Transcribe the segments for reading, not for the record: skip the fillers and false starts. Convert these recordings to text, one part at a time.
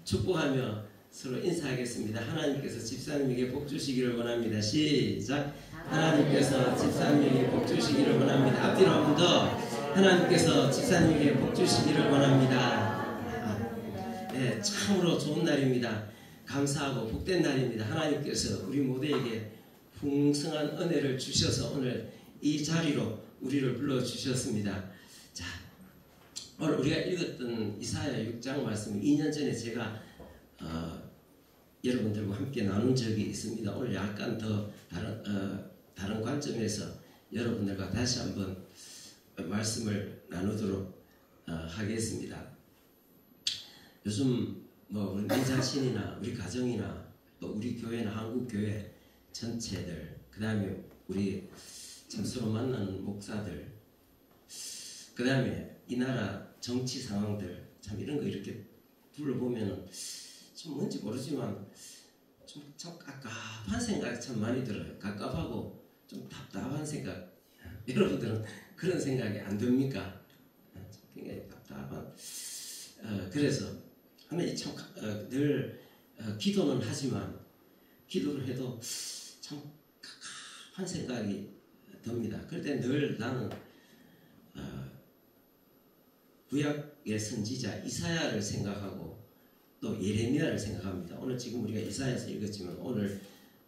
축복하며 서로 인사하겠습니다. 하나님께서 집사님에게 복 주시기를 원합니다. 시작. 하나님께서 집사님에게 복 주시기를 원합니다. 앞뒤로 한 번 더. 하나님께서 집사님에게 복 주시기를 원합니다. 네, 참으로 좋은 날입니다. 감사하고 복된 날입니다. 하나님께서 우리 모두에게 풍성한 은혜를 주셔서 오늘 이 자리로 우리를 불러주셨습니다. 자, 오늘 우리가 읽었던 이사야 6장 말씀 2년 전에 제가 여러분들과 함께 나눈 적이 있습니다. 오늘 약간 더 다른 관점에서 여러분들과 다시 한번 말씀을 나누도록 하겠습니다. 요즘 우리 내 자신이나 우리 가정이나 또 우리 교회나 한국 교회 전체들, 그 다음에 우리 참 서로 만나는 목사들, 그 다음에 이 나라 정치 상황들, 참 이런 거 이렇게 둘러보면은 좀 뭔지 모르지만 좀 갑갑한 생각이 참 많이 들어요. 갑갑하고 좀 답답한 생각. 여러분들은 그런 생각이 안 듭니까? 굉장히 답답한. 그래서 하나님 참 늘 기도는 하지만 기도를 해도 참 갑갑한 생각이 듭니다. 그럴 때 늘 나는 구약의 선지자 이사야를 생각하고 또 예레미야를 생각합니다. 오늘 지금 우리가 이사야에서 읽었지만 오늘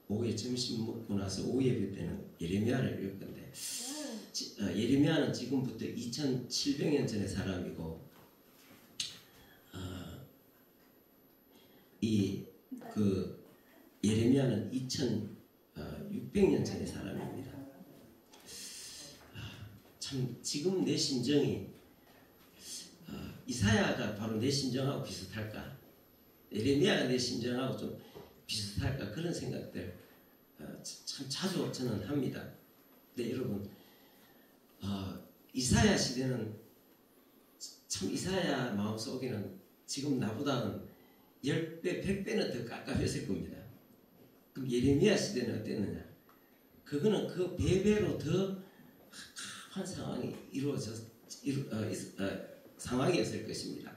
오후에 점심 먹고 나서 오후 예배 때는 예레미야를 읽을 건데 예레미야는 지금부터 2700년 전의 사람이고 예레미야는 2600년 전의 사람입니다. 참 지금 내 심정이 이사야가 바로 내 심정하고 비슷할까? 예레미야가 내 심정하고 좀 비슷할까? 그런 생각들 참 자주 저는 합니다. 근데 여러분 이사야 시대는 참 이사야 마음속에는 지금 나보다는 10배, 100배는 더 깝깝했을 겁니다. 그럼 예레미야 시대는 어땠느냐? 그거는 그 배배로 더 한 상황이 상황이었을 것입니다.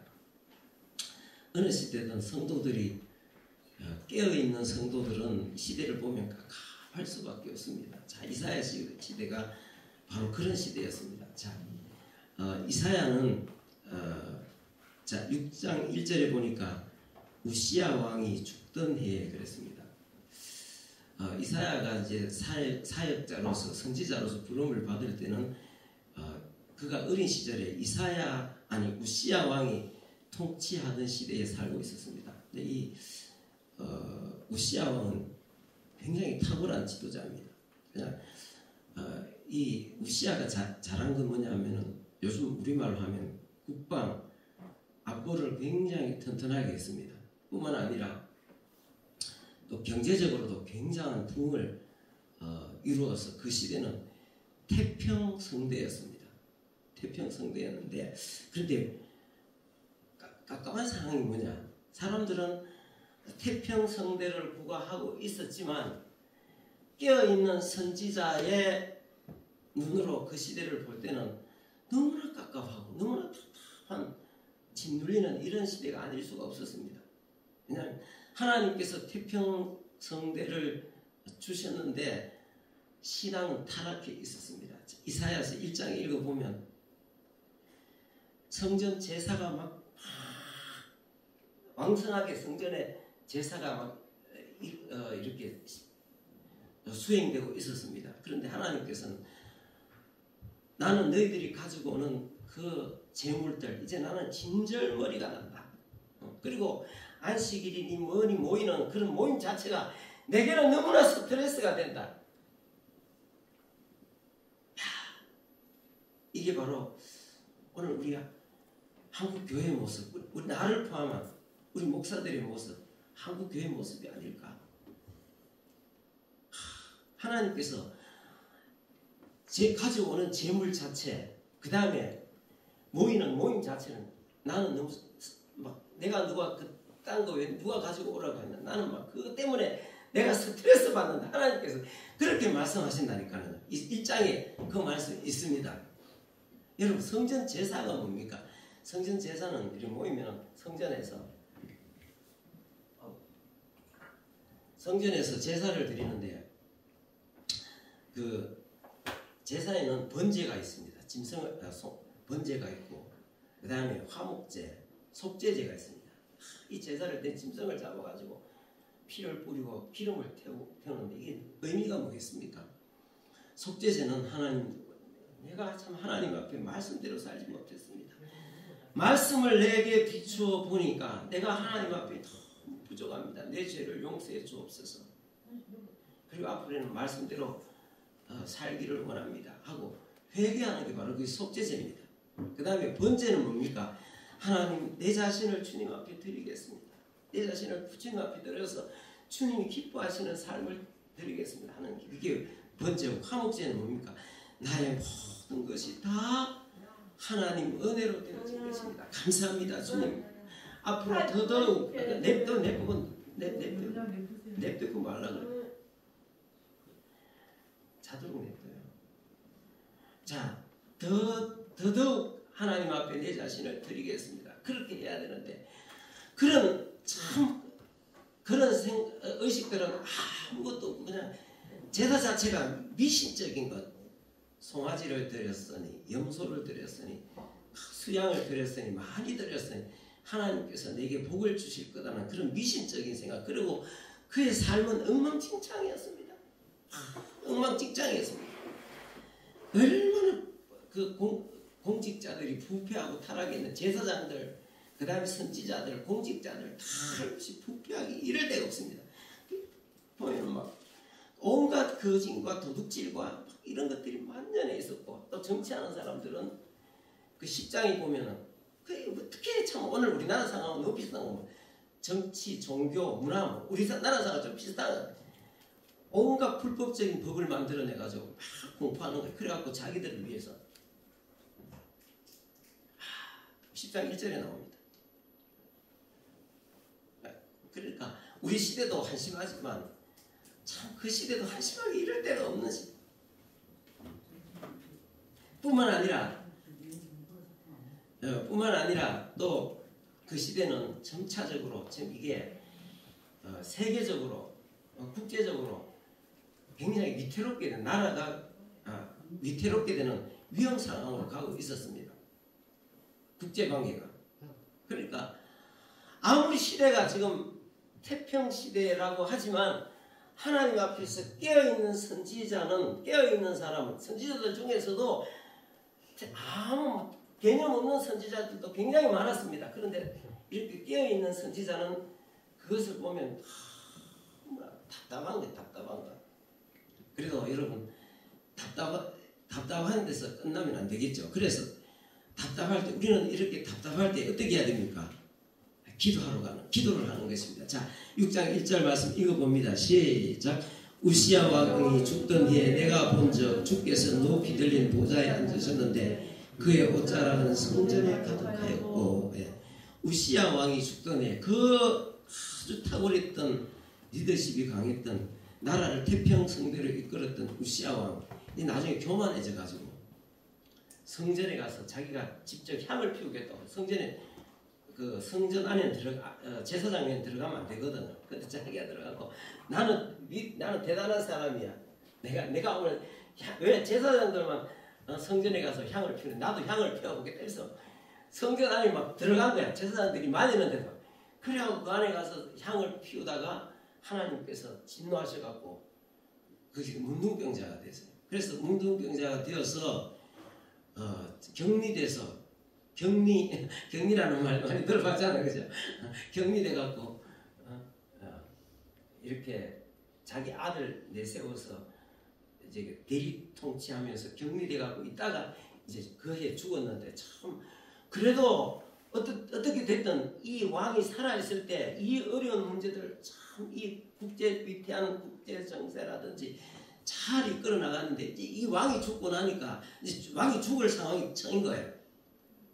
어느 시대든 성도들이 깨어있는 성도들은 시대를 보면 깝깝할 수밖에 없습니다. 자, 이사야 시대가 바로 그런 시대였습니다. 자, 이사야는 자 6장 1절에 보니까 우시야 왕이 죽던 해에 그랬습니다. 이사야가 이제 사역자로서 선지자로서 부름을 받을 때는 그가 어린 시절에 우시야 왕이 통치하던 시대에 살고 있었습니다. 근데 이 우시야 왕은 굉장히 탁월한 지도자입니다. 그냥 이 우시야가 잘한 건 뭐냐면은 요즘 우리말로 하면 국방 안보를 굉장히 튼튼하게 했습니다. 뿐만 아니라 또 경제적으로도 굉장한 부흥을 이루어서 그 시대는 태평성대였습니다. 태평성대였는데 그런데 깝깝한 상황이 뭐냐? 사람들은 태평성대를 구가하고 있었지만 깨어있는 선지자의 눈으로 그 시대를 볼 때는 너무나 깝깝하고 너무나 답답한 짓눌리는 이런 시대가 아닐 수가 없었습니다. 왜냐하면 하나님께서 태평성대를 주셨는데 신앙은 타락해 있었습니다. 이사야서 1장에 읽어보면 성전 제사가 막 왕성하게 성전에 제사가 막 이렇게 수행되고 있었습니다. 그런데 하나님께서는 나는 너희들이 가지고 오는 그 재물들 이제 나는 진절머리가 난다. 그리고 안식일이니 뭐니 모이는 그런 모임 자체가 내게는 너무나 스트레스가 된다. 이게 바로 오늘 우리가 한국 교회의 모습, 우리 나를 포함한 우리 목사들의 모습, 한국 교회의 모습이 아닐까. 하나님께서 가져오는 재물 자체, 그 다음에 모이는 모임 자체는 나는 너무 막 내가 딴 거 왜 누가 가지고 오라고 했나? 나는 막 그것 때문에 내가 스트레스 받는다. 하나님께서 그렇게 말씀하신다니까요. 1장에 그 말씀이 있습니다. 여러분 성전 제사가 뭡니까? 성전 제사는 이렇게 모이면 성전에서 성전에서 제사를 드리는데 그 제사에는 번제가 있습니다. 번제가 있고 그 다음에 화목제, 속죄제가 있습니다. 이 제사를 때 짐승을 잡아가지고 피를 뿌리고 기름을 태우는데 이게 의미가 뭐겠습니까? 속죄제는 하나님, 내가 참 하나님 앞에 말씀대로 살지 못했습니다. 말씀을 내게 비추어 보니까 내가 하나님 앞에 너무 부족합니다. 내 죄를 용서해 주옵소서. 그리고 앞으로는 말씀대로 살기를 원합니다 하고 회개하는 게 바로 그 속죄제입니다. 그 다음에 번제는 뭡니까? 하나님, 내 자신을 주님 앞에 드리겠습니다. 내 자신을 주님 앞에 드려서 주님이 기뻐하시는 삶을 드리겠습니다 하는 게 그게 번제고, 화목제는 뭡니까? 나의 모든 것이 다 하나님 은혜로 되어진 것입니다. 감사합니다 주님. 앞으로 더더욱 냅두고 말라 그래. 자도록 냅둬요. 자, 더더욱 하나님 앞에 내 자신을 드리겠습니다. 그렇게 해야 되는데 그런 의식들은 아무것도 없고 그냥 제사 자체가 미신적인 것. 송아지를 드렸으니, 염소를 드렸으니, 수양을 드렸으니, 많이 드렸으니 하나님께서 내게 복을 주실 거다는 그런 미신적인 생각. 그리고 그의 삶은 엉망진창이었습니다. 엉망진창이었습니다. 얼마나 그 공직자들이 부패하고 타락했는 제사장들, 그 다음에 선지자들, 공직자들 다 부패하기 이를 데가 없습니다. 보면 막 온갖 거짓과 도둑질과 이런 것들이 만연해 있었고, 또 정치하는 사람들은 그 10장에 보면은 어떻게 참 오늘 우리나라 상황은 너무 비슷한 거, 정치, 종교, 문화, 우리 나라 상황은 좀 비슷한 온갖 불법적인 법을 만들어내가지고 막 공포하는 거예요. 그래갖고 자기들을 위해서 10장 1절에 나옵니다. 그러니까 우리 시대도 한심하지만 참 그 시대도 한심하게 이럴 데가 없는 시대. 뿐만 아니라 또 그 시대는 점차적으로 지금 이게 세계적으로 국제적으로 굉장히 위태롭게 되는 나라가 위태롭게 되는 위험 상황으로 가고 있었습니다. 국제관계가. 그러니까 아무리 시대가 지금 태평 시대라고 하지만 하나님 앞에서 깨어있는 선지자는, 깨어있는 사람은, 선지자들 중에서도 아무 개념 없는 선지자들도 굉장히 많았습니다. 그런데 이렇게 깨어있는 선지자는 그것을 보면 답답한 거. 그래도 여러분 답답한 데서 끝나면 안 되겠죠. 그래서 답답할 때, 우리는 이렇게 답답할 때 어떻게 해야 됩니까? 기도를 하는 것입니다. 자, 6장 1절 말씀 읽어봅니다. 시작. 우시야 왕이 죽던 해에 내가 본즉 주께서 높이 들린 보좌에 앉으셨는데 그의 옷자락은 성전에 가득하였고, 우시야 왕이 죽던 해 그 아주 탁월했던 리더십이 강했던 나라를 태평성대로 이끌었던 우시야 왕이 나중에 교만해져 가지고 성전에 가서 자기가 직접 향을 피우겠다고, 그 성전 안에 제사장에 들어가면 안 되거든요. 근데 자기가 들어가고 나는 대단한 사람이야. 내가 오늘 왜 제사장들만 성전에 가서 향을 피우는, 나도 향을 피워보겠다 해서 성전 안에 막 들어간 거야. 제사장들이 많이 있는데도. 그래갖고 그 안에 가서 향을 피우다가 하나님께서 진노하셔갖고 그게 문둥병자가 됐어요. 그래서 문둥병자가 되어서 격리돼서, 격리라는 말 많이 들어봤잖아요, 그죠? 격리돼갖고 이렇게 자기 아들 내세워서 이제 대리 통치하면서 격리돼갖고 있다가 이제 그 해에 죽었는데, 참 그래도 어떻게 됐든 이 왕이 살아있을 때 이 어려운 문제들 참 이 위태한 국제 정세라든지 잘 이끌어 나갔는데, 이 왕이 죽고 나니까 이제 왕이 죽을 상황이 처인 거예요.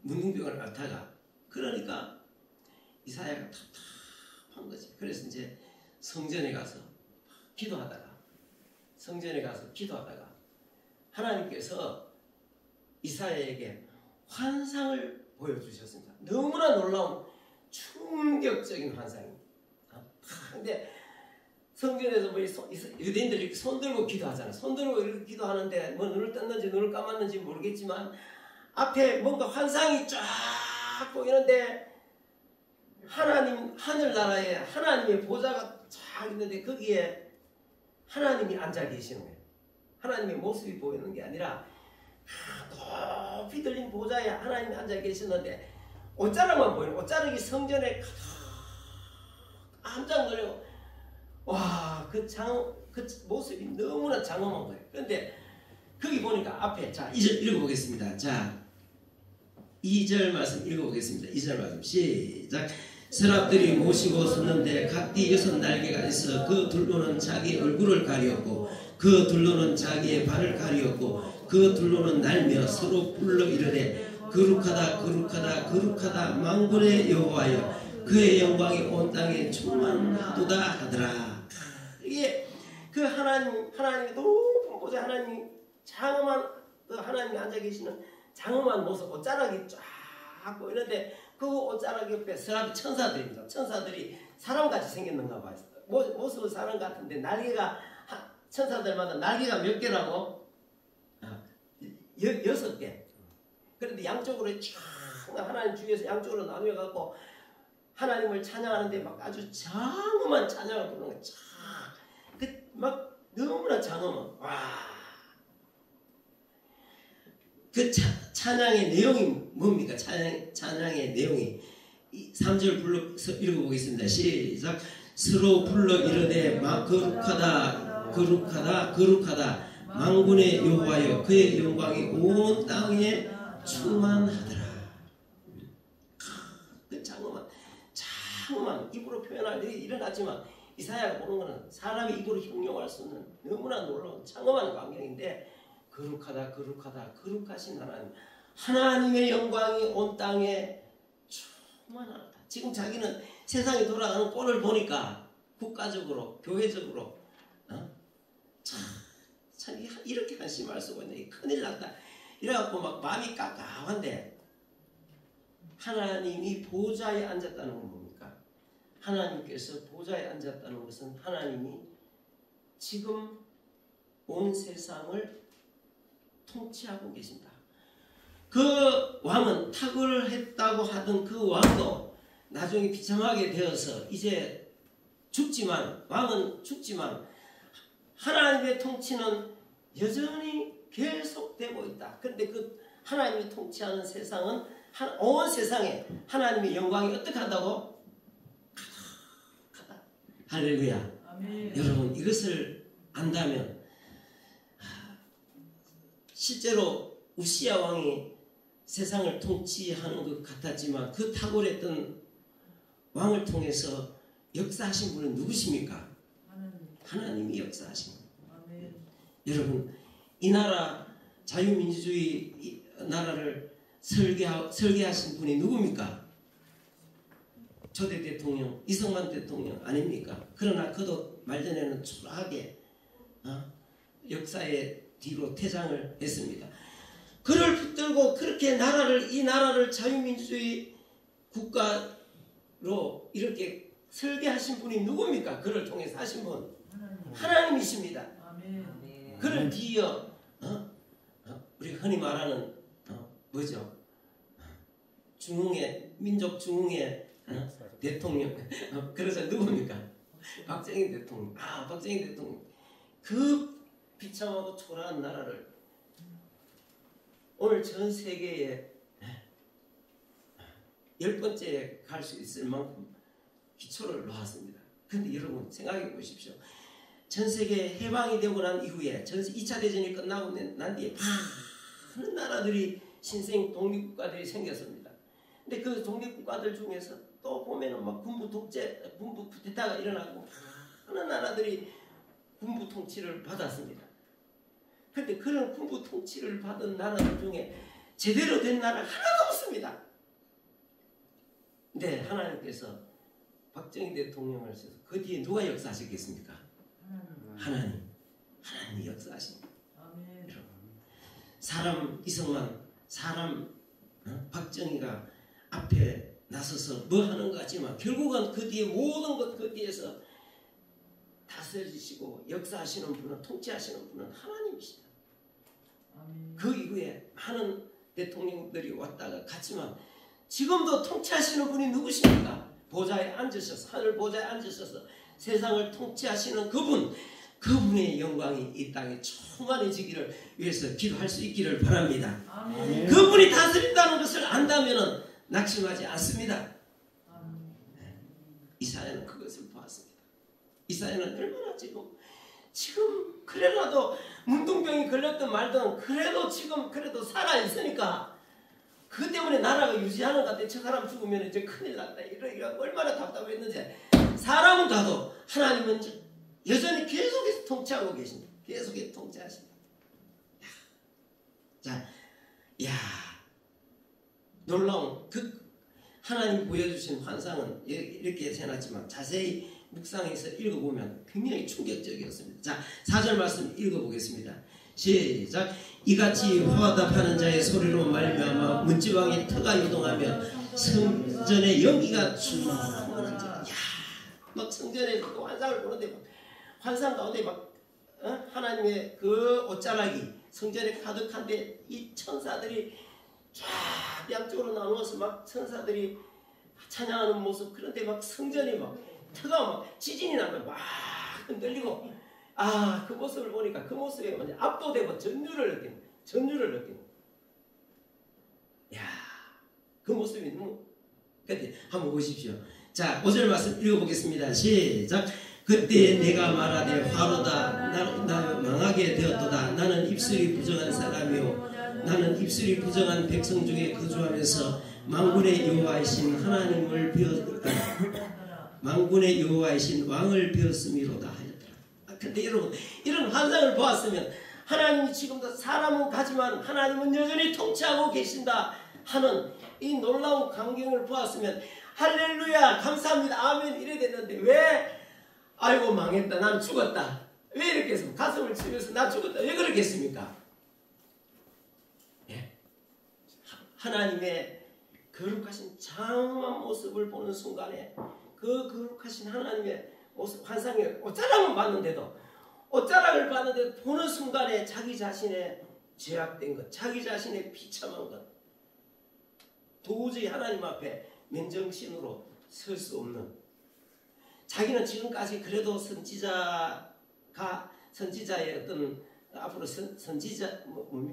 문둥병을 앓다가. 그러니까 이사야가 답답한 거지. 그래서 이제 성전에 가서 기도하다가 하나님께서 이사야에게 환상을 보여주셨습니다. 너무나 놀라운 충격적인 환상입니다. 근데 성전에서 뭐 유대인들이 손 들고 기도하잖아. 손 들고 이렇게 기도하는데 뭐 눈을 떴는지 눈을 감았는지 모르겠지만 앞에 뭔가 환상이 쫙 보이는데 하나님 하늘나라에 하나님의 보좌가 쫙 있는데 거기에 하나님이 앉아 계시는 거예요. 하나님의 모습이 보이는 게 아니라 높이 들린 보좌에 하나님이 앉아 계시는데 옷자락만 보이는 옷자락이 성전에 깜짝 놀라고 와, 그 모습이 너무나 장엄한 거예요. 그런데 거기 보니까 앞에 자 2절 읽어보겠습니다. 자 2절 말씀 읽어보겠습니다. 2절 말씀 시작. 서랍들이 모시고 섰는데 각기 6날개가 있어 그 둘로는 자기 얼굴을 가리었고 그 둘로는 자기의 발을 가리었고 그 둘로는 날며 서로 불러 이르되 거룩하다 거룩하다 거룩하다 만군의 여호와여 그의 영광이 온 땅에 충만하도다 하더라. 이게 그 하나님의 높은 보좌 하나님이 장엄한 그 하나님이 앉아 계시는 장엄한 모습 옷자락이 쫙 보이는데 그 옷자락 옆에 서랍이 천사들입니다. 천사들이 사람같이 생겼는가 봐요. 모습은 사람 같은데 날개가 천사들마다 날개가 몇 개라고? 6개. 그런데 양쪽으로 쫙 하나님 주위에서 양쪽으로 나누어 갖고 하나님을 찬양하는데 막 아주 장엄한 찬양을 부르는 거예요. 막 너무나 장엄한 그 찬양의 내용이 뭡니까? 찬양의 내용이 3절 불러서 읽어보겠습니다. 시작. 서로 불러 이르되 거룩하다 거룩하다 거룩하다 만군의 여호와여 그의 영광이 온 땅에 충만하더라. 그 장엄한 입으로 표현할 일이 일어났지만 이사야가 보는 것은 사람이 입으로 형용할 수 없는 너무나 놀라운 장엄한 광경인데 거룩하다 거룩하다 거룩하신 하나님의 영광이 온 땅에 충만하다. 지금 자기는 세상이 돌아가는 꼴을 보니까 국가적으로 교회적으로 참 이렇게 한심할 수가 있네. 큰일 났다. 이래갖고 막 마음이 깝깝한데 하나님이 보좌에 앉았다는 건 뭡니까? 하나님께서 보좌에 앉았다는 것은 하나님이 지금 온 세상을 통치하고 계신다. 그 왕은 탁월했다고 하던 그 왕도 나중에 비참하게 되어서 이제 죽지만 왕은 죽지만 하나님의 통치는 여전히 계속되고 있다. 그런데 그 하나님이 통치하는 세상은 온 세상에 하나님의 영광이 어떻게 한다고? 가득하다. 할렐루야. 아멘. 여러분 이것을 안다면 실제로 우시야 왕이 세상을 통치하는 것 같았지만 그 탁월했던 왕을 통해서 역사하신 분은 누구십니까? 하나님이 역사하신 분. 여러분 이 나라 자유민주주의 나라를 설계하신 분이 누굽니까? 초대 대통령 이승만 대통령 아닙니까? 그러나 그도 말전에는 초라하게 역사의 뒤로 퇴장을 했습니다. 그를 붙들고 그렇게 이 나라를 자유민주주의 국가로 이렇게 설계하신 분이 누굽니까? 그를 통해서 하신 분 하나님이십니다. 아멘. 그를 뒤이어 우리 흔히 말하는 뭐죠? 중흥의 민족 중흥의 대통령 그래서 누굽니까? 박정희 대통령. 박정희 대통령 그 비참하고 초라한 나라를 오늘 전 세계에 10번째에 갈 수 있을 만큼 기초를 놓았습니다. 그런데 여러분 생각해 보십시오. 전 세계 해방이 되고 난 이후에 2차 대전이 끝나고 난 뒤에 많은 나라들이 신생 독립국가들이 생겼습니다. 근데 그 독립국가들 중에서 또 보면은 막 군부 쿠데타가 일어나고 많은 나라들이 군부 통치를 받았습니다. 그런데 그런 군부 통치를 받은 나라들 중에 제대로 된 나라 하나도 없습니다. 근데 하나님께서 박정희 대통령을 써서 그 뒤에 누가 역사하셨겠습니까? 하나님이 역사하십니다. 여러분, 사람 이승만, 사람 박정희가 앞에 나서서 뭐 하는 것 같지만 결국은 그 뒤에 모든 것 그 뒤에서 다 다스리시고 역사하시는 분은, 통치하시는 분은 하나님이시다. 그 이후에 많은 대통령들이 왔다가 갔지만 지금도 통치하시는 분이 누구십니까? 보좌에 앉으셔서, 하늘 보좌에 앉으셔서 세상을 통치하시는 그분의 영광이 이 땅에 충만해지기를 위해서 기도할 수 있기를 바랍니다. 아멘. 그분이 다스린다는 것을 안다면 낙심하지 않습니다. 이사야는 그것을 보았습니다. 이사야는 얼마나 지금 그래도 문둥병이 걸렸든 말든 그래도 살아있으니까 그 때문에 나라가 유지하는 것 같아. 저 사람 죽으면 이제 큰일 난다. 이러기가 얼마나 답답했는지. 사람은 가도 하나님은 여전히 계속해서 통치하고 계십니다. 계속해서 통치하십니다. 자, 놀라운 하나님 보여주신 환상은 이렇게 해놨지만 자세히 묵상해서 읽어보면 굉장히 충격적이었습니다. 자, 4절 말씀 읽어보겠습니다. 시작. 이같이 화답하는 자의 소리로 말미암아 문지방의 터가 요동하며 성전의 연기가 충만한 자. 막 성전에 그 환상을 보는데 막 환상 가운데 막 하나님의 그 옷자락이 성전에 가득한데 이 천사들이 쫙 양쪽으로 나누어서 막 천사들이 찬양하는 모습. 그런데 막 성전이 막 터가 막 지진이 나면 막 흔들리고, 그 모습을 보니까 그 모습에 완전 압도되고 전율을 느끼는. 그 모습이 너무. 근데 한번 보십시오. 자, 5절 말씀 읽어보겠습니다. 시작. 그때 내가 말하되 화로다. 나 망하게 되었도다. 나는 입술이 부정한 사람이요, 나는 입술이 부정한 백성 중에 거주하면서 만군의 여호와이신 하나님을 만군의 여호와이신 왕을 배웠음이로다 하였더라. 근데 여러분, 이런 환상을 보았으면 하나님이 지금도 사람은 가지만 하나님은 여전히 통치하고 계신다 하는 이 놀라운 광경을 보았으면 할렐루야 감사합니다 아멘 이래 됐는데, 왜 아이고 망했다 나는 죽었다, 왜 이렇게 해서 가슴을 치면서 나 죽었다 왜 그러겠습니까? 하나님의 거룩하신 장엄한 모습을 보는 순간에 그 거룩하신 하나님의 모습, 환상에 옷자락을 봤는데도 보는 순간에 자기 자신의 죄악된 것, 자기 자신의 비참한 것, 도저히 하나님 앞에 맨정신으로 설 수 없는, 자기는 지금까지 그래도 선지자의 어떤 앞으로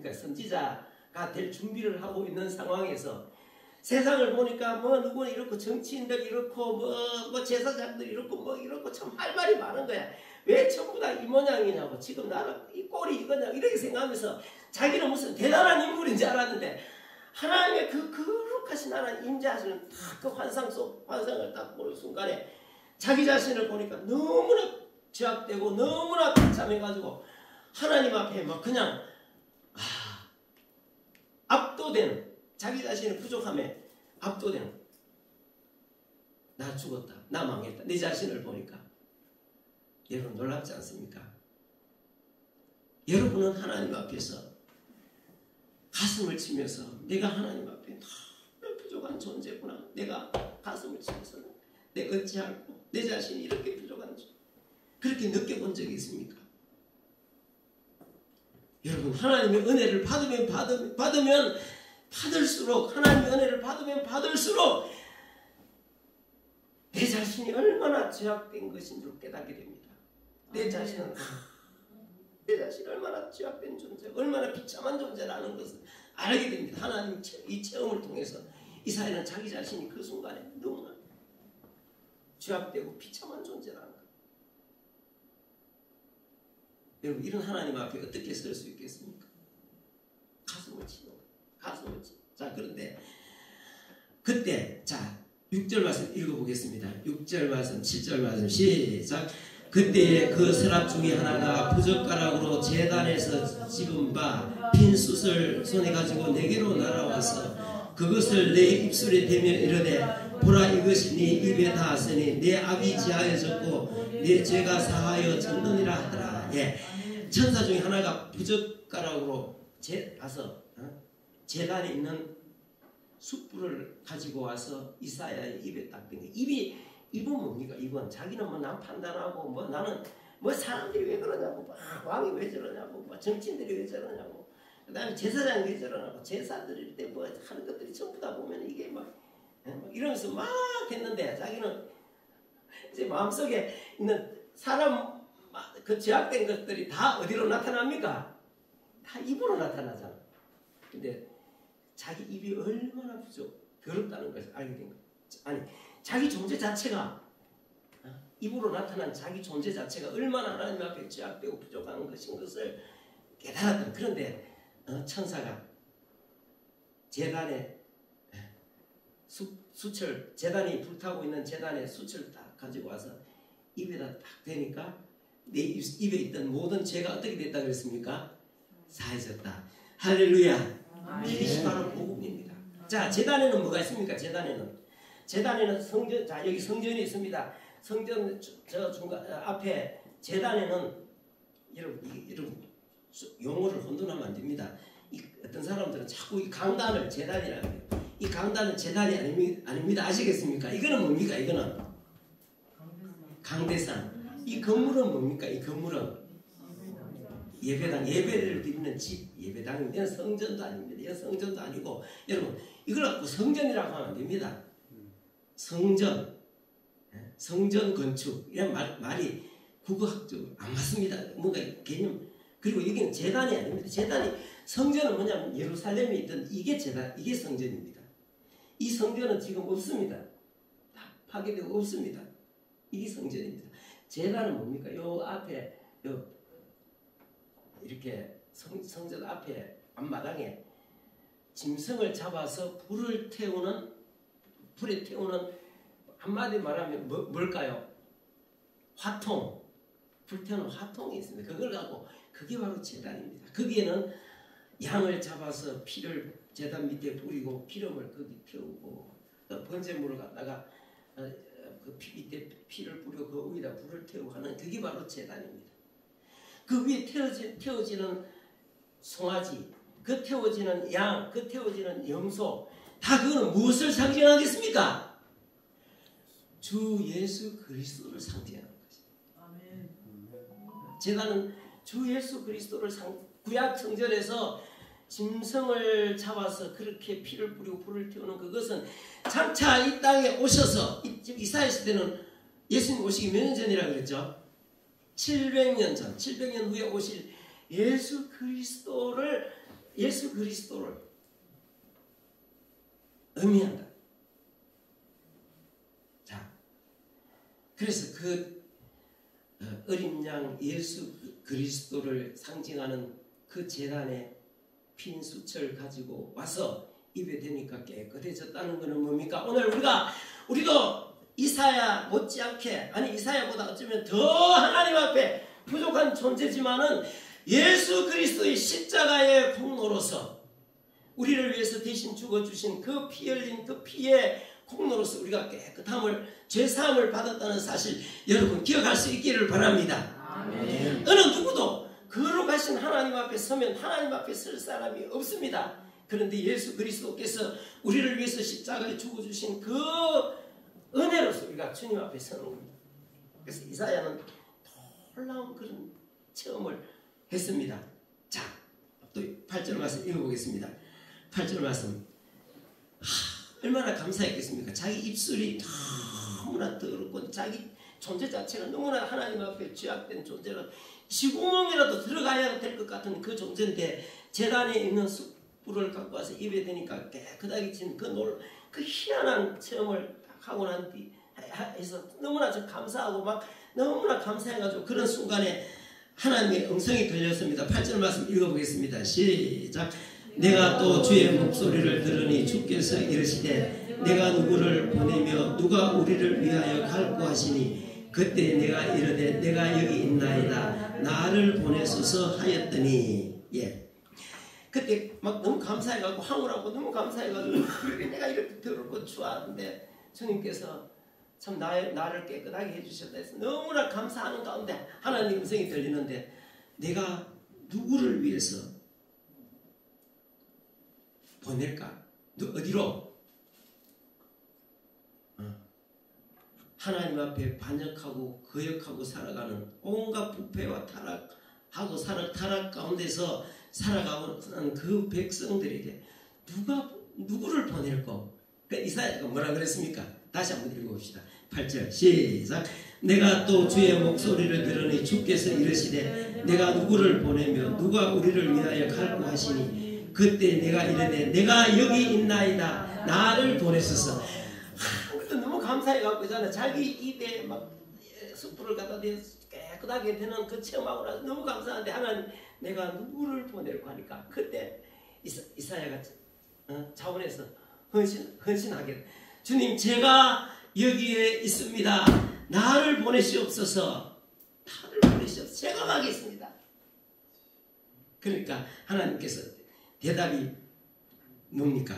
선지자가 될 준비를 하고 있는 상황에서 세상을 보니까 누구는 이렇고 정치인들 이렇고 제사장들 이렇고 참 할 말이 많은 거야. 왜 전부 다 이 모양이냐고, 지금 나는 이 꼴이 이거냐 이렇게 생각하면서 자기는 무슨 대단한 인물인 줄 알았는데, 하나님의 그 거룩하신 하나님 임재하시는 그 환상을 딱 보는 순간에 자기 자신을 보니까 너무나 죄악되고 너무나 비참해가지고 하나님 앞에 막 그냥 압도되는, 자기 자신의 부족함에 압도되는, 나 죽었다, 나 망했다, 내 자신을 보니까. 여러분 놀랍지 않습니까? 여러분은 하나님 앞에서 가슴을 치면서 내가 하나님 앞에 너무 부족한 존재구나, 내가 가슴을 치면서 내가 어찌할꼬, 내 자신이 이렇게 부족한 존재, 그렇게 느껴본 적이 있습니까? 여러분, 하나님의 은혜를 받으면 받을수록, 하나님의 은혜를 받으면 받을수록 내 자신이 얼마나 죄악된 것인 줄 깨닫게 됩니다. 내 자신이 얼마나 죄악된 존재, 얼마나 비참한 존재라는 것을 알게 됩니다. 하나님 이 체험을 통해서 이사야는 자기 자신이 그 순간에 너무나 죄악되고 비참한 존재라는 것. 여러분, 이런 하나님 앞에 어떻게 설 수 있겠습니까? 가슴을 치는 거예요. 가슴을 치는. 자, 그런데 그때, 자, 6절 말씀 읽어보겠습니다. 6절 말씀, 7절 말씀 시작. 그때에 그 서랍 중에 하나가 부젓가락으로 제단에서 집은 바 핀 숯을 손에 가지고 내게로 날아와서 그것을 내 입술에 대며 이르되, 보라, 이것이 네 입에 닿았으니 내 악이 지하여졌고 내 죄가 사하여졌느니라 하더라. 천사 중에 하나가 부젓가락으로 가서 제단에 있는 숯불을 가지고 와서 이사야의 입에 딱 댄 거예요. 입은 뭡니까? 입은 자기는 난 판단하고 나는 뭐 사람들이 왜 그러냐고, 왕이 왜 저러냐고, 뭐 정치인들이 왜 저러냐고, 그 다음에 제사장이 왜 저러냐고, 제사 드릴 때 뭐 하는 것들이 전부 다 보면 이게 막 이러면서 막 했는데, 자기는 이제 마음속에 있는 사람 그 제약된 것들이 다 어디로 나타납니까? 다 입으로 나타나잖아. 근데 자기 입이 얼마나 더럽다는 것을 알게 된 거예요. 아니, 자기 존재 자체가, 입으로 나타난 자기 존재 자체가 얼마나 하나님 앞에 죄악되고 부족한 것인 것을 깨달았던. 그런데 천사가 제단에 수철, 제단이 불타고 있는 제단에 수철을 딱 가지고 와서 입에다 딱 대니까 내 입에 있던 모든 죄가 어떻게 됐다 그랬습니까? 사해졌다. 할렐루야. 이것이 바로 복음입니다. 자, 제단에는 뭐가 있습니까? 제단에는 성전, 자, 여기 성전이 있습니다. 성전 저 중간 앞에 제단에는 여러분 용어를 혼돈하면 안 됩니다. 어떤 사람들은 자꾸 이 강단을 제단이라고 해요. 이 강단은 제단이 아닙니다. 아시겠습니까? 이거는 뭡니까? 이거는 강대상. 이 건물은 뭡니까? 이 건물은 예배당, 예배를 드리는 집, 예배당입니다. 이건 성전도 아닙니다. 이건 성전도 아니고, 여러분 이걸 갖고 성전이라고 하면 안 됩니다. 성전 건축 이런 말이 국어학적으로 안 맞습니다. 뭔가 개념. 그리고 여기는 제단이 아닙니다. 성전은 뭐냐면 예루살렘에 있던 이게 제단, 이게 성전입니다. 이 성전은 지금 없습니다. 다 파괴되고 없습니다. 이게 성전입니다. 제단은 뭡니까? 요 앞에 이렇게 성전 앞에 앞마당에 짐승을 잡아서 불에 태우는 한마디 말하면 뭘까요? 화통, 불태우는 화통이 있습니다. 그걸 갖고 그게 바로 제단입니다. 거기에는 양을 잡아서 피를 제단 밑에 뿌리고 기름을 거기 태우고 번제물을 갖다가 그 밑에 피를 뿌리고 그 위에다 불을 태우고 하는 그게 바로 제단입니다. 그 위에 태워지는 송아지, 그 태워지는 양, 그 태워지는 염소, 다 그거는 무엇을 상징하겠습니까? 주 예수 그리스도를 상징하는 것입니다. 제단은 주 예수 그리스도를 구약 성전에서 짐승을 잡아서 그렇게 피를 뿌리고 불을 태우는 그것은 장차 이 땅에 오셔서 이사야 시대는 예수님 오시기 몇 년 전이라고 그랬죠? 700년 전, 700년 후에 오실 예수 그리스도를 의미한다. 자, 그래서 그 어린 양 예수 그리스도를 상징하는 그 제단에 핀 수철 가지고 와서 입에 대니까 깨끗해졌다는 것은 뭡니까? 오늘 우리도 이사야 못지않게, 아니 이사야보다 어쩌면 더 하나님 앞에 부족한 존재지만은 예수 그리스도의 십자가의 공로로서 우리를 위해서 대신 죽어주신 그 피 흘린 그 피의 공로로서 우리가 깨끗함을, 죄사함을 받았다는 사실 여러분 기억할 수 있기를 바랍니다. 아멘. 어느 누구도 거룩하신 하나님 앞에 서면 하나님 앞에 설 사람이 없습니다. 그런데 예수 그리스도께서 우리를 위해서 십자가에 죽어주신 그 은혜로서 우리가 주님 앞에 서는 겁니다. 그래서 이사야는 놀라운 그런 체험을 했습니다. 자, 또 8절 말씀 읽어보겠습니다. 8절 말씀. 얼마나 감사했겠습니까? 자기 입술이 너무나 더럽고 자기 존재 자체가 너무나 하나님 앞에 죄악된 존재로 지구멍이라도 들어가야 될 것 같은 그 존재인데 제단에 있는 숯불을 갖고 와서 입에 대니까 깨끗하게 친 그 희한한 체험을 하고 난 뒤 해서 너무나 좀 감사하고 막 너무나 감사해가지고 그런 순간에 하나님의 음성이 들렸습니다. 8절 말씀 읽어보겠습니다. 시작. 내가 또 주의 목소리를 들으니 주께서 이르시되 내가 누구를 보내며 누가 우리를 위하여 갈고 하시니 그때 내가 이르되 내가 여기 있나이다 나를 보내소서 하였더니 그때 막 너무 감사해가지고 황홀하고 너무 감사해가지고 내가 이렇게 더럽고 추웠는데 주님께서 참 나를 깨끗하게 해주셨다 해서 너무나 감사하는 가운데 하나님 음성이 들리는데 내가 누구를 위해서 보낼까? 어디로? 하나님 앞에 반역하고 거역하고 살아가는 온갖 부패와 타락하고 타락 가운데서 살아가는 그 백성들에게 누구를 보낼까? 그러니까 이사야가 뭐라 그랬습니까? 다시 한번 읽어봅시다. 8절 시작. 내가 또 주의 목소리를 들으니 주께서 이르시되 내가 누구를 보내며 누가 우리를 위하여 갈고 하시니 그때 내가 이르되 내가 여기 있나이다 나를 보내소서. 그때 너무 감사해갖고 있잖아. 자기 입에 막 숯불을 갖다 대 깨끗하게 되는 그 체험하고 나서 너무 감사한데 하나님 내가 누구를 보내려고 하니까 그때 이사야가 자원해서 헌신하게 주님 제가 여기에 있습니다. 나를 보내시옵소서. 나를 보내시옵소서. 제가 가겠습니다. 그러니까 하나님께서 대답이 뭡니까?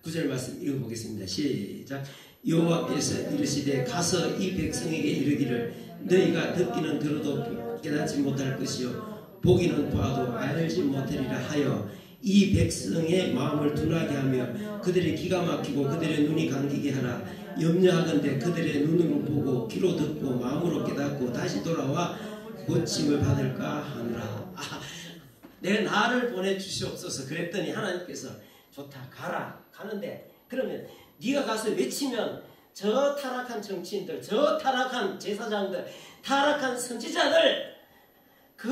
9절 말씀 읽어보겠습니다. 시작. 여호와께서 이르시되 가서 이 백성에게 이르기를 너희가 듣기는 들어도 깨닫지 못할 것이요 보기는 봐도 알지 못하리라 하여 이 백성의 마음을 둔하게 하며 그들의 기가 막히고 그들의 눈이 감기게 하라. 염려하건대 그들의 눈으로 보고 귀로 듣고 마음으로 깨닫고 다시 돌아와 고침을 받을까 하느라. 내 나를 보내주시옵소서. 그랬더니 하나님께서 좋다 가라. 가는데 그러면 네가 가서 외치면 저 타락한 정치인들, 저 타락한 제사장들, 타락한 선지자들, 그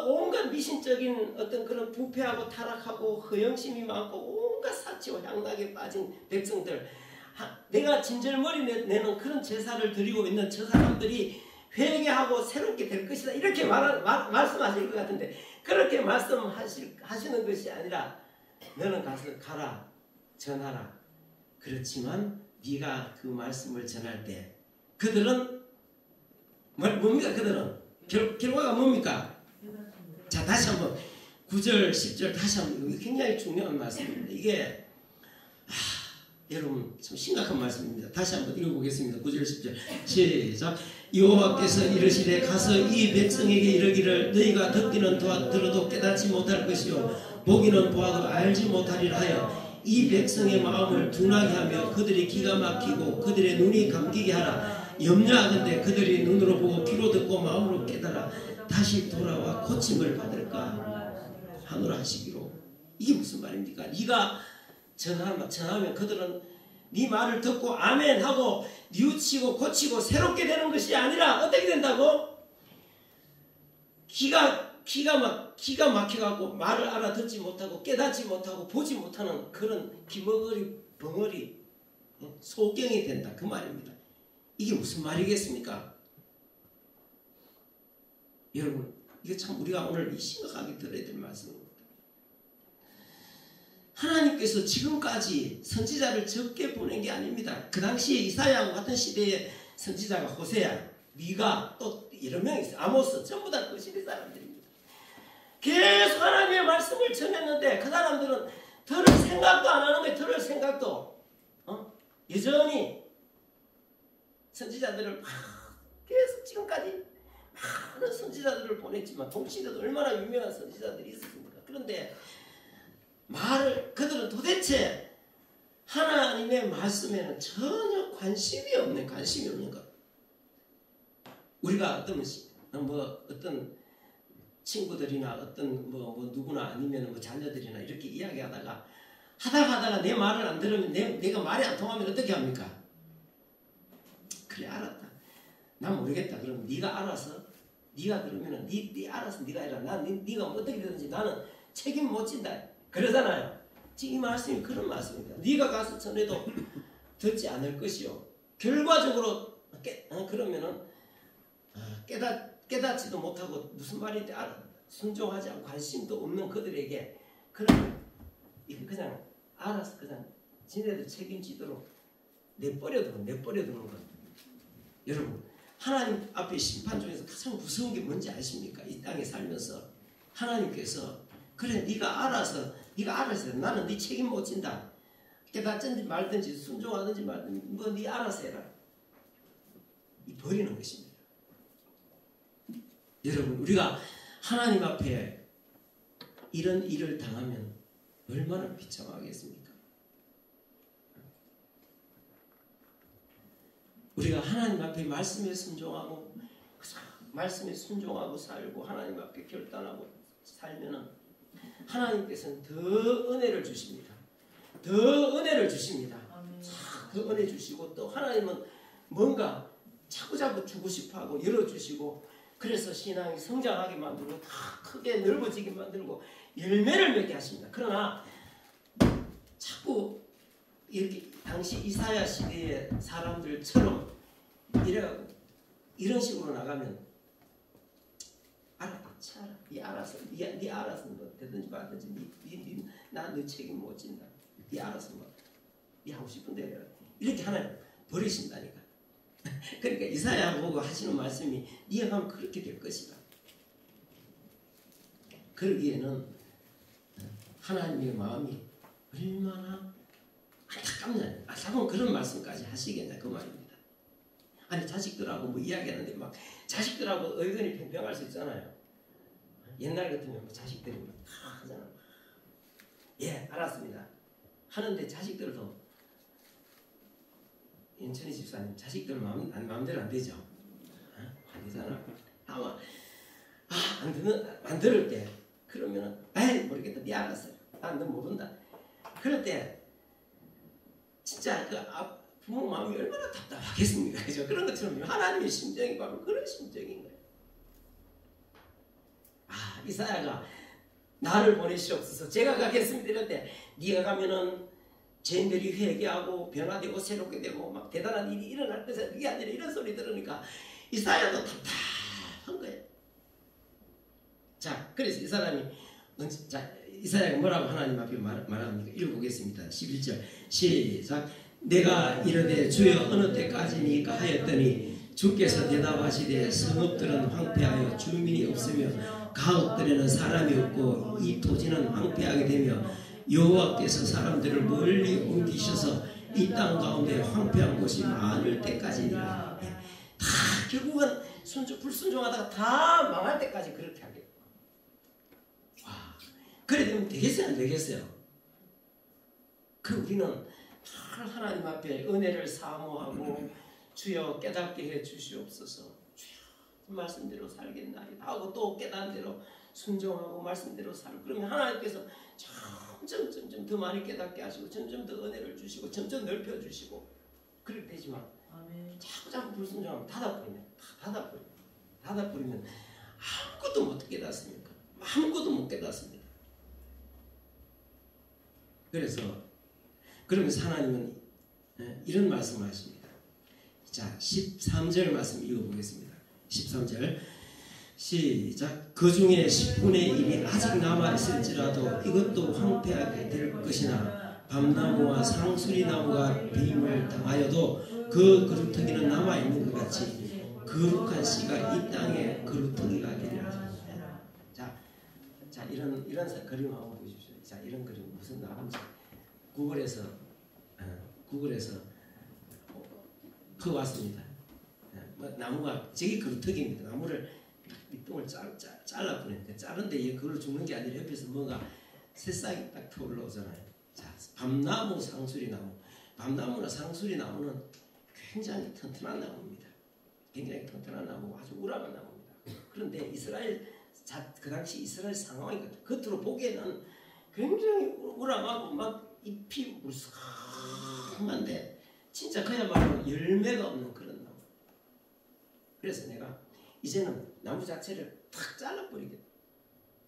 온갖 미신적인 어떤 그런 부패하고 타락하고 허영심이 많고 온갖 사치와 향락에 빠진 백성들, 내가 진절머리 내는 그런 제사를 드리고 있는 저 사람들이 회개하고 새롭게 될 것이다 이렇게 말씀하실 것 같은데 그렇게 말씀하시는 것이 아니라 너는 가서 가라 전하라. 그렇지만 네가 그 말씀을 전할 때 그들은 뭡니까? 그들은 결과가 뭡니까? 자 다시 한번 9절 10절 다시 한번 이게 굉장히 중요한 말씀입니다. 이게 여러분 참 심각한 말씀입니다. 다시 한번 읽어보겠습니다. 9절 10절 시작. 여호와께서 이르시되 가서 이 백성에게 이르기를 너희가 듣기는 들어도 깨닫지 못할 것이요 보기는 보아도 알지 못하리라 하여 이 백성의 마음을 둔하게 하며 그들의 기가 막히고 그들의 눈이 감기게 하라. 염려하건대 그들이 눈으로 보고 귀로 듣고 마음으로 깨달아 다시 돌아와 고침을 받을까 하노라 하시기로. 이게 무슨 말입니까? 네가 전하면 그들은 네 말을 듣고 아멘 하고 뉘우치고 고치고 새롭게 되는 것이 아니라 어떻게 된다고? 기가 막혀갖고 말을 알아듣지 못하고 깨닫지 못하고 보지 못하는 그런 기머거리 벙어리 소경이 된다 그 말입니다. 이게 무슨 말이겠습니까? 여러분 이게 참 우리가 오늘 심각하게 들어야 될 말씀입니다. 하나님께서 지금까지 선지자를 적게 보낸 게 아닙니다. 그 당시에 이사야와 같은 시대의 선지자가 호세아, 미가 또 여러 명 있어요. 아모스 전부 다 그 시대 사람들입니다. 계속 하나님의 말씀을 전했는데 그 사람들은 들을 생각도 안 하는 거예요. 들을 생각도 여전히 선지자들을 계속 지금까지 많은 선지자들을 보냈지만 동시대도 얼마나 유명한 선지자들이 있었습니까? 그런데 그들은 도대체 하나님의 말씀에는 전혀 관심이 없는 것. 우리가 어떤 친구들이나 어떤 누구나 아니면 자녀들이나 이렇게 이야기하다가 내 말을 안 들으면 내가 말이 안 통하면 어떻게 합니까? 그래 알았다. 난 모르겠다. 그럼 네가 알아서 네가 그러면은 네 알아서 네가 해라. 네가 어떻게 되든지 나는 책임 못 진다. 그러잖아요. 지금 이 말씀이 그런 말씀입니다. 네가 가서 전해도 듣지 않을 것이요. 결과적으로 그러면은 깨닫지도 못하고 무슨 말인지 순종하지 않고 관심도 없는 그들에게 그냥 알아서 그냥 지네들 책임지도록 내버려 두는 것. 여러분 하나님 앞에 심판 중에서 가장 무서운 게 뭔지 아십니까? 이 땅에 살면서 하나님께서 그래 네가 알아서 나는 네 책임 못 진다. 깨닫든지 말든지 순종하든지 말든지 네 알아서 해라. 이 버리는 것입니다. 여러분 우리가 하나님 앞에 이런 일을 당하면 얼마나 비참하겠습니까? 우리가 하나님 앞에 말씀에 순종하고 말씀에 순종하고 살고 하나님 앞에 결단하고 살면은 하나님께서는 더 은혜를 주십니다. 더 은혜를 주십니다. 더 은혜 주시고 또 하나님은 뭔가 자꾸자꾸 주고 싶어하고 열어주시고 그래서 신앙이 성장하게 만들고 다 크게 넓어지게 만들고 열매를 맺게 하십니다. 그러나 자꾸 이렇게 당시 이사야 시대의 사람들처럼 이런 식으로 나가면 알아, 알아, 네 알아서, 네 알아서 뭐 되든지 말든지, 나 책임 못 진다. 네 알아서 뭐, 네 하고 싶은 대로 해라. 이렇게 하나님 버리신다니까. 그러니까 이사야 보고 하시는 말씀이 네가 가면 그렇게 될 것이다. 그러기에는 하나님의 마음이 얼마나 안타깝냐. 안타까운 그런 말씀까지 하시겠냐 그 말입니다. 아니 자식들하고 뭐 이야기하는데 막 자식들하고 의견이 팽팽할 수 있잖아요. 옛날 같으면 자식들이 다 하잖아. 예, 알았습니다. 하는데 자식들도 인천희 집사님 자식들 마음대로 안 되죠. 안 되잖아. 아마 안 들을 때 그러면은 에이 모르겠다. 네 알았어. 난 너 모른다. 그럴 때 진짜 그 부모 마음이 얼마나 답답하겠습니까? 그죠? 그런 것처럼 하나님의 심정이 바로 그런 심정인 거예요. 이사야가 나를 보내시옵소서 제가 가겠습니다 이럴 때 네가 가면은 죄인들이 회개하고 변화되고 새롭게 되고 막 대단한 일이 일어날 것이다. 그게 아니라 이런 소리 들으니까 이사야도 답답한 거예요. 자, 그래서 이 사람이 이사야가 뭐라고 하나님 앞에 말합니까? 읽어보겠습니다. 11절 시작. 내가 이르되 주여 어느 때까지니까 하였더니 주께서 대답하시되 성읍들은 황폐하여 주민이 없으며 가옥들에는 사람이 없고 이 토지는 황폐하게 되며 여호와께서 사람들을 멀리 옮기셔서 이 땅 가운데 황폐한 곳이 많을 때까지니라. 다 결국은 불순종하다가 다 망할 때까지 그렇게 하겠다. 와, 그래 되면 되겠어요 안 되겠어요? 우리는 하나님 앞에 은혜를 사모하고 주여 깨닫게 해 주시옵소서. 주여 말씀대로 살겠나이다 하고 또 깨닫는 대로 순종하고 말씀대로 살고 그러면 하나님께서 점점 더 많이 깨닫게 하시고 점점 더 은혜를 주시고 점점 넓혀주시고 그렇게 되지만 자꾸 불순종하면 닫아버리면 아무것도 못 깨닫습니까? 아무것도 못 깨닫습니다. 그러면서 하나님은 이런 말씀을 하십니다. 자, 13절 말씀 읽어보겠습니다. 13절 시작. 그 중에 10분의 1이 아직 남아있을지라도 이것도 황폐하게 될 것이나 밤나무와 상수리나무가 배임을 당하여도 그 그루터기는 남아있는 것 같이 거룩한 씨가 이 땅에 그루터기가 되리라. 자, 이런 그림 한번 보십시오. 자, 이런 그림 무슨 나무인지 구글에서 왔습니다. 나무가 저게 그루터기입니다. 나무를 밑동을 잘라버리니까 자른데 그걸 죽는 게 아니라 옆에서 뭔가 새싹이 딱 올라오잖아요. 자, 밤나무, 상수리나무. 밤나무나 상수리나무는 굉장히 튼튼한 나무입니다. 굉장히 튼튼한 나무고 아주 우람한 나무입니다. 그런데 그 당시 이스라엘 상황이 겉으로 보기에는 굉장히 우람하고 막 잎이 무성한데 진짜 그야말로 열매가 없는 그런 나무. 그래서 내가 이제는 나무 자체를 탁 잘라버리겠다.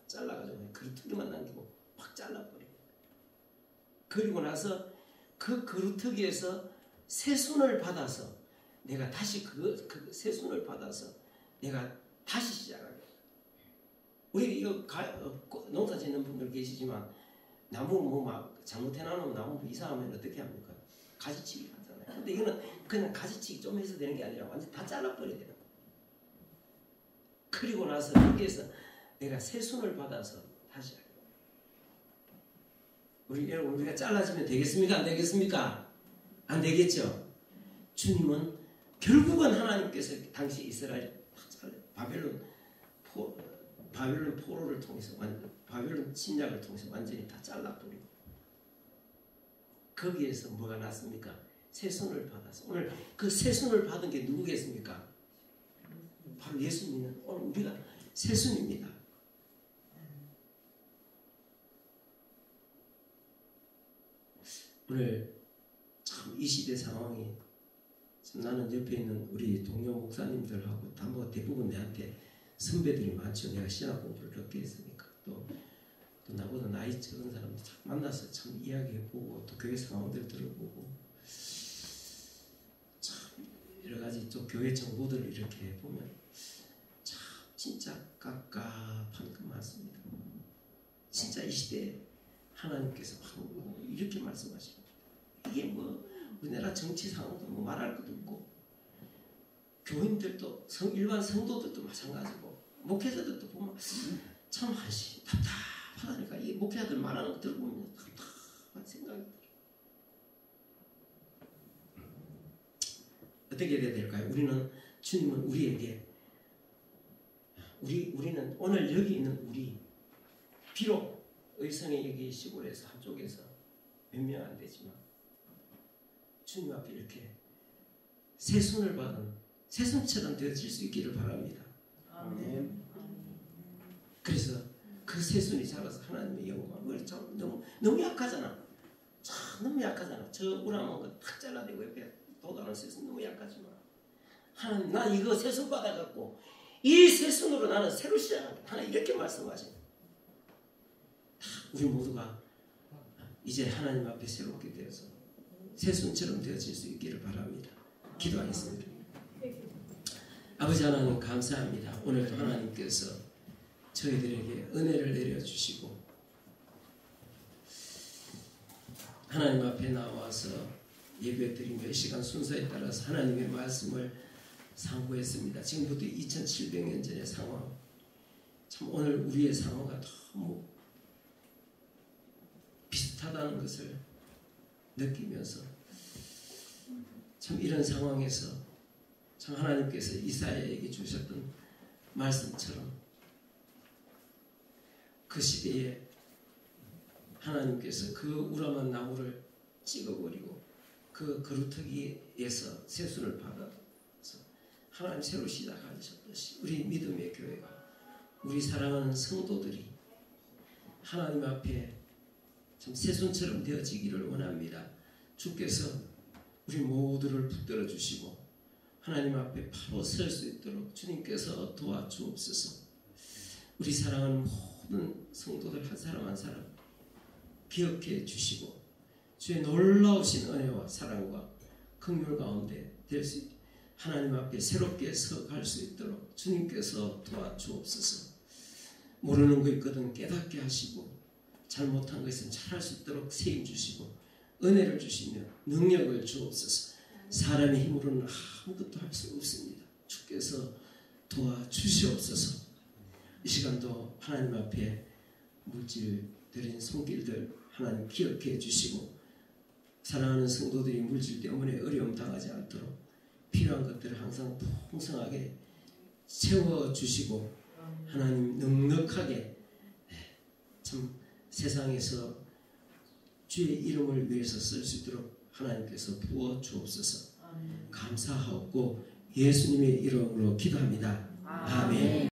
잘라가지고 그루터기만 남기고 확 잘라버리겠다. 그리고 나서 그 그루터기에서 새순을 받아서 내가 다시 그 새순을 받아서 내가 다시 시작하겠다. 우리 이거 농사 짓는 분들 계시지만 나무 막 잘못해놓으면 나무 이상하면 어떻게 합니까? 가지치기 하잖아요. 근데 이거는 그냥 가지치기 좀 해서 되는 게 아니라 완전 다 잘라버려야 돼요. 그리고 나서 여기에서 내가 새순을 받아서 다시 하겠다. 우리가 잘라지면 되겠습니까? 안 되겠습니까? 안 되겠죠. 주님은 결국은 하나님께서 당시 이스라엘 바벨론 포로를 통해서 바벨론 침략을 통해서 완전히 다 잘라버리고 거기에서 뭐가 났습니까? 세손을 받아서 오늘 그 세손을 받은 게 누구겠습니까? 바로 예수 믿는 오늘 우리가 세손입니다. 오늘 참 이 시대 상황이 나는 옆에 있는 우리 동료 목사님들하고 다 뭐 대부분 내한테 선배들이 많죠. 내가 신학 공부를 그렇게 했으니까 또 나보다 나이 적은 사람들 참 만나서 참 이야기해보고 또 교회 상황들 들어보고 참 여러 가지 또 교회 정보들을 이렇게 보면 참 진짜 깝깝한 것 많습니다. 진짜 이 시대에 하나님께서 이렇게 말씀하십니다. 이게 뭐 우리나라 정치 상황도 뭐 말할 것도 없고 교인들도 일반 성도들도 마찬가지고 목회자들도 보면 참 하시 답답하다니까. 이 목회자들 말하는 거 들어보면 답답한 생각이 들어요. 어떻게 해야 될까요? 우리는 주님은 우리에게 우리는 오늘 여기 있는 우리 비록 의성의 여기 시골에서 한쪽에서 몇 명 안 되지만 주님 앞에 이렇게 세손을 받은 세손처럼 되어질 수 있기를 바랍니다. 아멘. 그래서 그 세손이 자라서 하나님의 영광을 참 너무 약하잖아. 참 너무 약하잖아. 저 우람한 거 탁 잘라내고 옆에 도달한 세손 너무 약하지만 하나님 나 이거 세손 받아갖고 이 세손으로 나는 새로 시작한다. 하나님 이렇게 말씀하십니다. 우리 모두가 이제 하나님 앞에 새롭게 되어서 세손처럼 되어질 수 있기를 바랍니다. 기도하겠습니다. 아버지 하나님 감사합니다. 오늘도 하나님께서 저희들에게 은혜를 내려주시고 하나님 앞에 나와서 예배드리며 이 시간 순서에 따라서 하나님의 말씀을 상고했습니다. 지금부터 2700년 전의 상황 참 오늘 우리의 상황과 너무 비슷하다는 것을 느끼면서 참 이런 상황에서 참 하나님께서 이사야에게 주셨던 말씀처럼 그 시대에 하나님께서 그 우람한 나무를 찍어버리고 그 그루터기에서 세순을 받아서 하나님 새로 시작하셨듯이 우리 믿음의 교회가 우리 사랑하는 성도들이 하나님 앞에 참 세손처럼 되어지기를 원합니다. 주께서 우리 모두를 붙들어 주시고 하나님 앞에 바로 설 수 있도록 주님께서 도와주옵소서. 우리 사랑하는 모든 성도들 한 사람 한 사람 기억해 주시고 주의 놀라우신 은혜와 사랑과 긍휼 가운데 될 수 있도록 하나님 앞에 새롭게 서갈 수 있도록 주님께서 도와주옵소서. 모르는 거 있거든 깨닫게 하시고 잘못한 것은 잘할 수 있도록 세임 주시고 은혜를 주시며 능력을 주옵소서. 사람의 힘으로는 아무것도 할 수 없습니다. 주께서 도와주시옵소서. 이 시간도 하나님 앞에 물질 드린 손길들 하나님 기억해 주시고 사랑하는 성도들이 물질 때문에 어려움 당하지 않도록 필요한 것들을 항상 풍성하게 채워주시고 하나님 넉넉하게 참 세상에서 주의 이름을 위해서 쓸 수 있도록 하나님께서 부어 주옵소서. 감사하옵고 예수님의 이름으로 기도합니다. 아멘.